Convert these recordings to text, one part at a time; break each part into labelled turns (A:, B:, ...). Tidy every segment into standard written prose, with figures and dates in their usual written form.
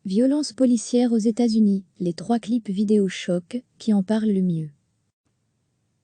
A: Violence policière aux États-Unis, les 3 clips vidéo choc qui en parlent le mieux.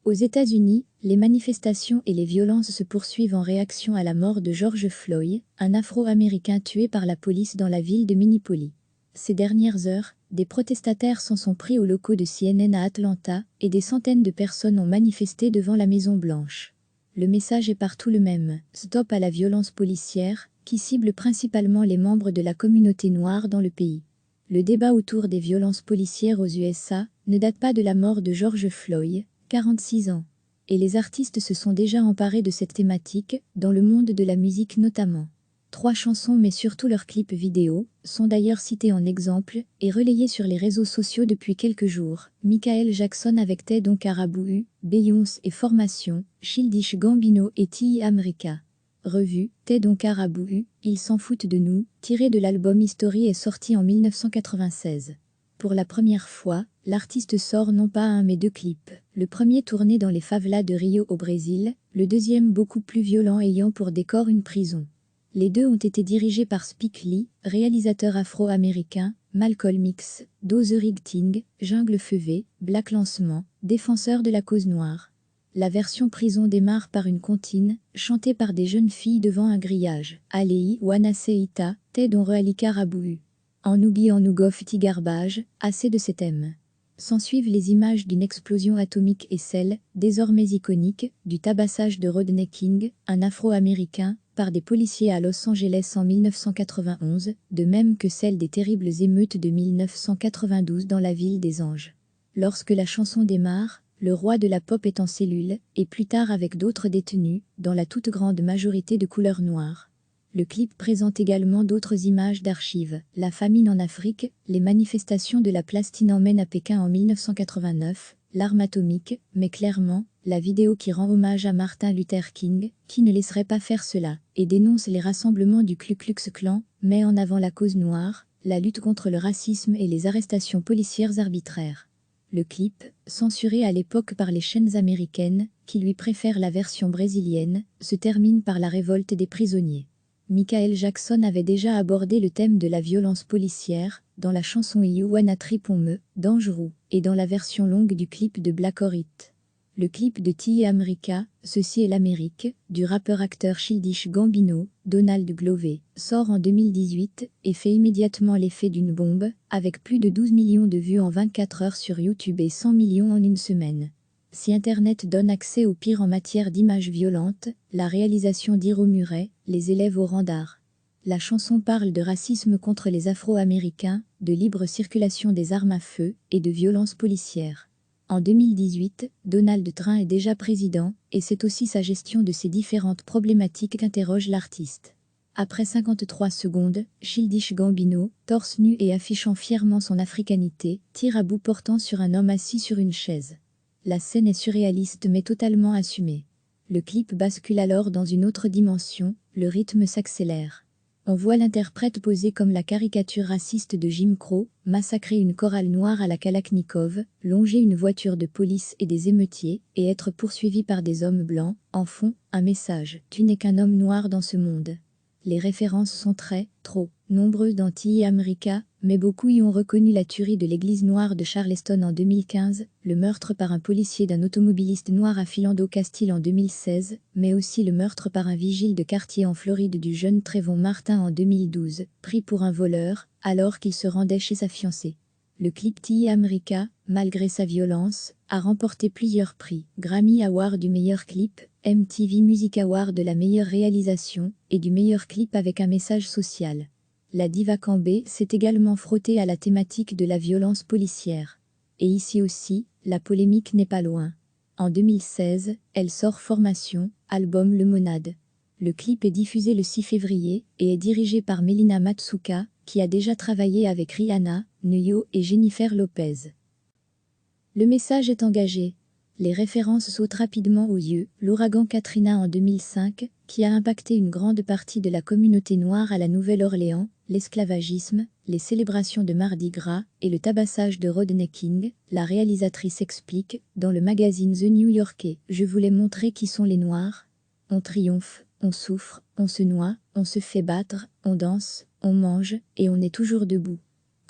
A: Aux États-Unis, les manifestations et les violences se poursuivent en réaction à la mort de George Floyd, un Afro-Américain tué par la police dans la ville de Minneapolis. Ces dernières heures, des protestataires s'en sont pris aux locaux de CNN à Atlanta et des centaines de personnes ont manifesté devant la Maison-Blanche. Le message est partout le même, stop à la violence policière, qui cible principalement les membres de la communauté noire dans le pays. Le débat autour des violences policières aux USA ne date pas de la mort de George Floyd, 46 ans. Et les artistes se sont déjà emparés de cette thématique, dans le monde de la musique notamment. 3 chansons mais surtout leurs clips vidéo, sont d'ailleurs cités en exemple et relayés sur les réseaux sociaux depuis quelques jours. Michael Jackson avec Ted Onkarabuhu, Beyoncé et Formation, Childish Gambino et T.I. America. Revue, Ted Onkarabuhu, Ils s'en foutent de nous, tiré de l'album History est sorti en 1996. Pour la première fois, l'artiste sort non pas un mais 2 clips. Le premier tourné dans les favelas de Rio au Brésil, le deuxième beaucoup plus violent ayant pour décor une prison. Les 2 ont été dirigés par Spike Lee, réalisateur afro-américain, Malcolm X, Dozerick Ting, Jungle Fevé, Black Lancement, défenseur de la cause noire. La version prison démarre par une comptine, chantée par des jeunes filles devant un grillage. Alei Wanaseita, Ted Onkarabuhu. En Oogie en Ougof Garbage, assez de ces thèmes. S'ensuivent les images d'une explosion atomique et celle, désormais iconique, du tabassage de Rodney King, un Afro-Américain, par des policiers à Los Angeles en 1991, de même que celle des terribles émeutes de 1992 dans la ville des Anges. Lorsque la chanson démarre, le roi de la pop est en cellule, et plus tard avec d'autres détenus, dans la toute grande majorité de couleur noire. Le clip présente également d'autres images d'archives, la famine en Afrique, les manifestations de la place Tiananmen à Pékin en 1989, l'arme atomique, mais clairement, la vidéo qui rend hommage à Martin Luther King, qui ne laisserait pas faire cela, et dénonce les rassemblements du Ku Klux Klan, met en avant la cause noire, la lutte contre le racisme et les arrestations policières arbitraires. Le clip, censuré à l'époque par les chaînes américaines, qui lui préfèrent la version brésilienne, se termine par la révolte des prisonniers. Michael Jackson avait déjà abordé le thème de la violence policière, dans la chanson You Wanna Trip On Me, Dangerous, et dans la version longue du clip de Black or It. Le clip de T.I. America, Ceci est l'Amérique, du rappeur-acteur Childish Gambino, Donald Glover, sort en 2018 et fait immédiatement l'effet d'une bombe, avec plus de 12 millions de vues en 24 heures sur YouTube et 100 millions en une semaine. Si Internet donne accès au pire en matière d'images violentes, la réalisation d'Hiro Murai, les élèves au rang d'art. La chanson parle de racisme contre les Afro-Américains, de libre circulation des armes à feu et de violences policières. En 2018, Donald Trump est déjà président, et c'est aussi sa gestion de ces différentes problématiques qu'interroge l'artiste. Après 53 secondes, Childish Gambino, torse nu et affichant fièrement son africanité, tire à bout portant sur un homme assis sur une chaise. La scène est surréaliste mais totalement assumée. Le clip bascule alors dans une autre dimension, le rythme s'accélère. On voit l'interprète poser comme la caricature raciste de Jim Crow, massacrer une chorale noire à la Kalachnikov, longer une voiture de police et des émeutiers, et être poursuivi par des hommes blancs. En fond, un message: tu n'es qu'un homme noir dans ce monde. Les références sont trop nombreuses dans T.I. America, mais beaucoup y ont reconnu la tuerie de l'église noire de Charleston en 2015, le meurtre par un policier d'un automobiliste noir à Philando Castile en 2016, mais aussi le meurtre par un vigile de quartier en Floride du jeune Trayvon Martin en 2012, pris pour un voleur, alors qu'il se rendait chez sa fiancée. Le clip T.I. America, malgré sa violence, a remporté plusieurs prix, Grammy Award du meilleur clip, MTV Music Award de la meilleure réalisation, et du meilleur clip avec un message social. La diva Kambé s'est également frottée à la thématique de la violence policière. Et ici aussi, la polémique n'est pas loin. En 2016, elle sort Formation, album Le Monade. Le clip est diffusé le 6 février et est dirigé par Melina Matsuka, qui a déjà travaillé avec Rihanna, Ne-Yo et Jennifer Lopez. Le message est engagé. Les références sautent rapidement aux yeux. L'ouragan Katrina en 2005, qui a impacté une grande partie de la communauté noire à la Nouvelle-Orléans, l'esclavagisme, les célébrations de Mardi Gras et le tabassage de Rodney King, la réalisatrice explique, dans le magazine The New Yorker, « Je voulais montrer qui sont les Noirs. On triomphe, on souffre, on se noie, on se fait battre, on danse, on mange, et on est toujours debout.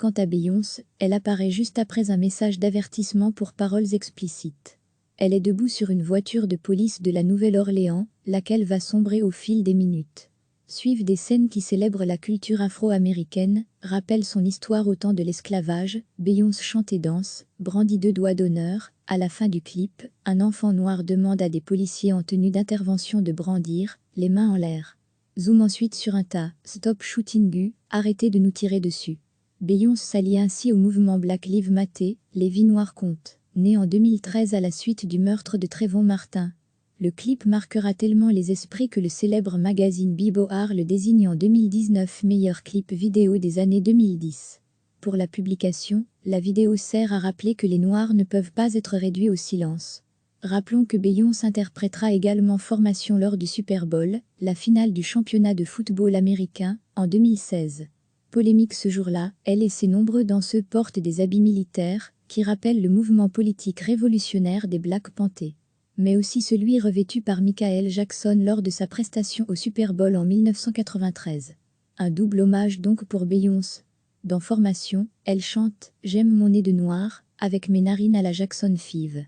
A: Quant à Beyoncé, elle apparaît juste après un message d'avertissement pour paroles explicites. Elle est debout sur une voiture de police de la Nouvelle-Orléans, laquelle va sombrer au fil des minutes. Suivent des scènes qui célèbrent la culture afro-américaine, rappellent son histoire au temps de l'esclavage. Beyoncé chante et danse, brandit 2 doigts d'honneur. À la fin du clip, un enfant noir demande à des policiers en tenue d'intervention de brandir les mains en l'air. Zoom ensuite sur un tas. Stop shooting you, arrêtez de nous tirer dessus. Beyoncé s'allie ainsi au mouvement Black Lives Matter, les vies noires comptent, né en 2013 à la suite du meurtre de Trayvon Martin. Le clip marquera tellement les esprits que le célèbre magazine Billboard le désigne en 2019 meilleur clip vidéo des années 2010. Pour la publication, la vidéo sert à rappeler que les Noirs ne peuvent pas être réduits au silence. Rappelons que Beyoncé interprétera également Formation lors du Super Bowl, la finale du championnat de football américain, en 2016. Polémique ce jour-là, elle et ses nombreux danseurs portent des habits militaires, qui rappellent le mouvement politique révolutionnaire des Black Panthers. Mais aussi celui revêtu par Michael Jackson lors de sa prestation au Super Bowl en 1993. Un double hommage donc pour Beyoncé. Dans Formation, elle chante « J'aime mon nez de noir » avec mes narines à la Jackson 5.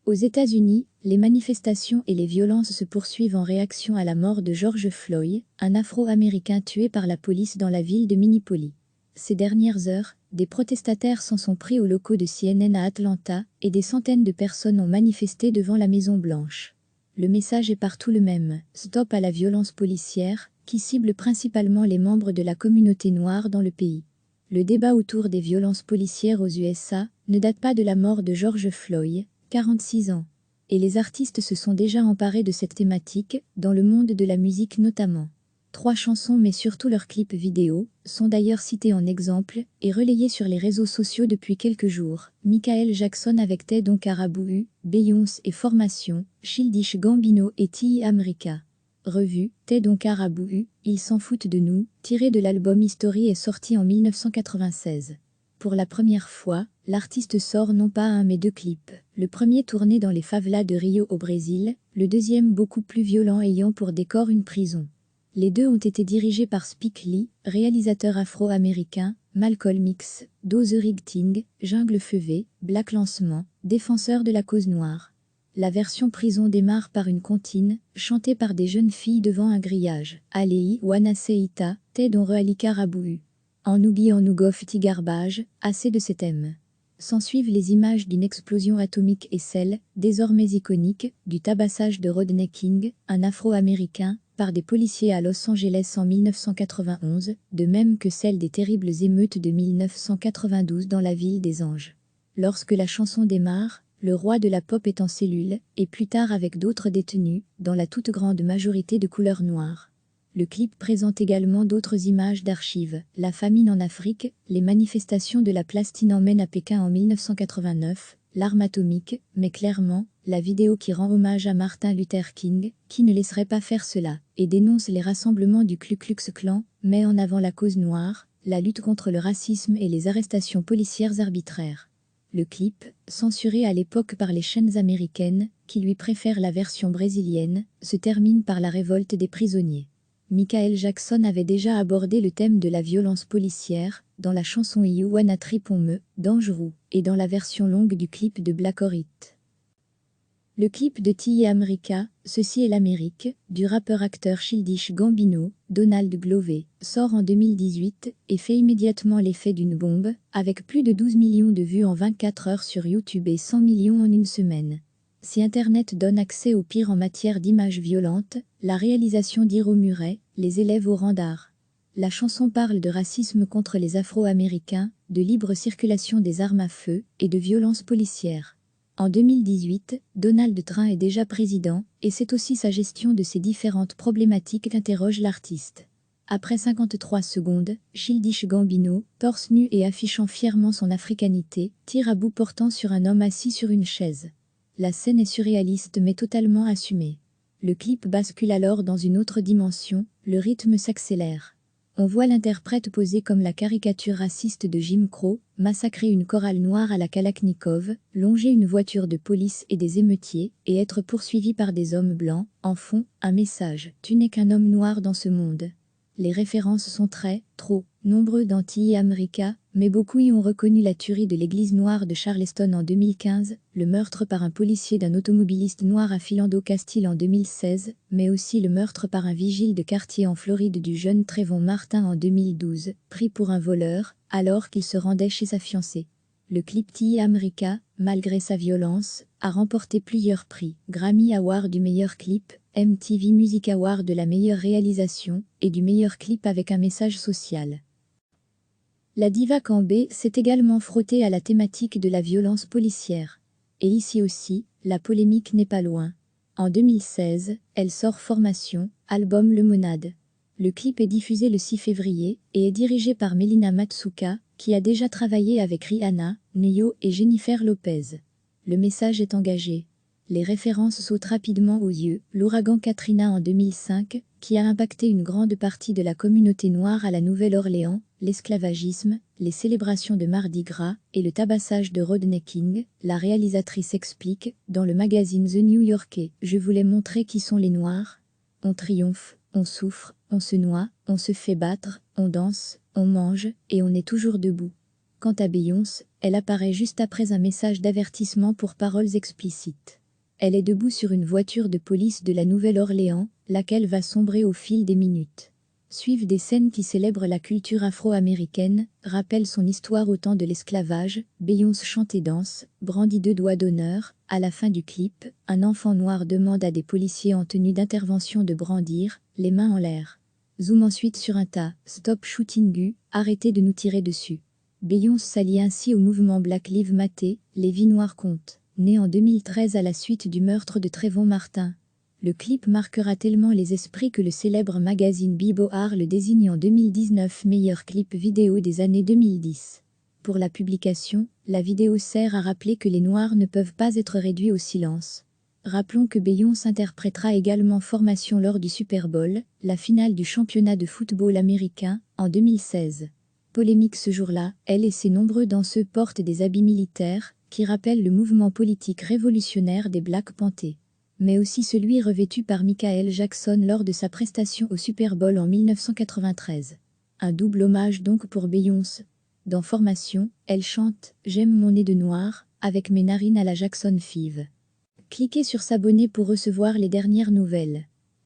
A: Aux États-Unis, les manifestations et les violences se poursuivent en réaction à la mort de George Floyd, un Afro-Américain tué par la police dans la ville de Minneapolis. Ces dernières heures, des protestataires s'en sont pris aux locaux de CNN à Atlanta, et des centaines de personnes ont manifesté devant la Maison-Blanche. Le message est partout le même, stop à la violence policière, qui cible principalement les membres de la communauté noire dans le pays. Le débat autour des violences policières aux USA ne date pas de la mort de George Floyd, 46 ans. Et les artistes se sont déjà emparés de cette thématique, dans le monde de la musique notamment. 3 chansons mais surtout leurs clips vidéo, sont d'ailleurs cités en exemple, et relayés sur les réseaux sociaux depuis quelques jours. Michael Jackson avec Ted on Carabou, Beyoncé et Formation, Childish Gambino et T.I. America. Revue, Ted on Carabou, Ils s'en foutent de nous, tiré de l'album History est sorti en 1996. Pour la première fois, l'artiste sort non pas un mais 2 clips. Le premier tourné dans les favelas de Rio au Brésil, le deuxième beaucoup plus violent ayant pour décor une prison. Les 2 ont été dirigés par Spike Lee, réalisateur afro-américain, Malcolm X, Dozerig Ting, Jungle Fevé, Black Lancement, défenseur de la cause noire. La version prison démarre par une comptine, chantée par des jeunes filles devant un grillage. Alei Wanaseita, Ted on Reali Carabou. En Noubi en Nougof Tigarbage, assez de ces thèmes. S'ensuivent les images d'une explosion atomique et celle, désormais iconique, du tabassage de Rodney King, un afro-américain, par des policiers à Los Angeles en 1991, de même que celle des terribles émeutes de 1992 dans la ville des Anges. Lorsque la chanson démarre, le roi de la pop est en cellule, et plus tard avec d'autres détenus, dans la toute grande majorité de couleur noire. Le clip présente également d'autres images d'archives, la famine en Afrique, les manifestations de la place Tiananmen à Pékin en 1989, l'arme atomique, mais clairement, la vidéo qui rend hommage à Martin Luther King, qui ne laisserait pas faire cela, et dénonce les rassemblements du Ku Klux Klan, met en avant la cause noire, la lutte contre le racisme et les arrestations policières arbitraires. Le clip, censuré à l'époque par les chaînes américaines, qui lui préfèrent la version brésilienne, se termine par la révolte des prisonniers. Michael Jackson avait déjà abordé le thème de la violence policière, dans la chanson You Wanna Trip on Me, Dangerous, et dans la version longue du clip de Black or It. Le clip de T.I. America, Ceci est l'Amérique, du rappeur-acteur Childish Gambino, Donald Glover, sort en 2018 et fait immédiatement l'effet d'une bombe, avec plus de 12 millions de vues en 24 heures sur YouTube et 100 millions en une semaine. Si Internet donne accès au pire en matière d'images violentes, la réalisation d'Hiro Murai, les élève au rang d'art. La chanson parle de racisme contre les Afro-Américains, de libre circulation des armes à feu et de violences policières. En 2018, Donald Trump est déjà président, et c'est aussi sa gestion de ces différentes problématiques qu'interroge l'artiste. Après 53 secondes, Childish Gambino, torse nu et affichant fièrement son africanité, tire à bout portant sur un homme assis sur une chaise. La scène est surréaliste mais totalement assumée. Le clip bascule alors dans une autre dimension, le rythme s'accélère. On voit l'interprète poser comme la caricature raciste de Jim Crow, massacrer une chorale noire à la Kalachnikov, longer une voiture de police et des émeutiers, et être poursuivi par des hommes blancs. En fond, un message: tu n'es qu'un homme noir dans ce monde. Les références sont trop nombreux dans TI America, mais beaucoup y ont reconnu la tuerie de l'église noire de Charleston en 2015, le meurtre par un policier d'un automobiliste noir à Philando Castile en 2016, mais aussi le meurtre par un vigile de quartier en Floride du jeune Trayvon Martin en 2012, pris pour un voleur, alors qu'il se rendait chez sa fiancée. Le clip TI America, malgré sa violence, a remporté plusieurs prix, Grammy Award du meilleur clip, MTV Music Award de la meilleure réalisation, et du meilleur clip avec un message social. La diva Kambé s'est également frottée à la thématique de la violence policière. Et ici aussi, la polémique n'est pas loin. En 2016, elle sort Formation, album Le Monade. Le clip est diffusé le 6 février et est dirigé par Melina Matsuka, qui a déjà travaillé avec Rihanna, Ne-Yo et Jennifer Lopez. Le message est engagé. Les références sautent rapidement aux yeux. L'ouragan Katrina en 2005, qui a impacté une grande partie de la communauté noire à la Nouvelle-Orléans, l'esclavagisme, les célébrations de Mardi Gras et le tabassage de Rodney King, la réalisatrice explique, dans le magazine The New Yorker, « Je voulais montrer qui sont les Noirs. On triomphe, on souffre, on se noie, on se fait battre, on danse, on mange, et on est toujours debout. » Quant à Beyoncé, elle apparaît juste après un message d'avertissement pour paroles explicites. Elle est debout sur une voiture de police de la Nouvelle-Orléans, laquelle va sombrer au fil des minutes. Suivent des scènes qui célèbrent la culture afro-américaine, rappellent son histoire au temps de l'esclavage. Beyoncé chante et danse, brandit 2 doigts d'honneur. À la fin du clip, un enfant noir demande à des policiers en tenue d'intervention de brandir, les mains en l'air. Zoom ensuite sur un tas, Stop Shooting U, arrêtez de nous tirer dessus. Beyoncé s'allie ainsi au mouvement Black Lives Matter, les vies noires comptent, né en 2013 à la suite du meurtre de Trayvon Martin. Le clip marquera tellement les esprits que le célèbre magazine Billboard le désigne en 2019 meilleur clip vidéo des années 2010. Pour la publication, la vidéo sert à rappeler que les Noirs ne peuvent pas être réduits au silence. Rappelons que Beyoncé interprétera également Formation lors du Super Bowl, la finale du championnat de football américain, en 2016. Polémique ce jour-là, elle et ses nombreux danseurs portent des habits militaires, qui rappellent le mouvement politique révolutionnaire des Black Panthers. Mais aussi celui revêtu par Michael Jackson lors de sa prestation au Super Bowl en 1993. Un double hommage donc pour Beyoncé. Dans Formation, elle chante « J'aime mon nez de noir » avec mes narines à la Jackson 5. Cliquez sur s'abonner pour recevoir les dernières nouvelles.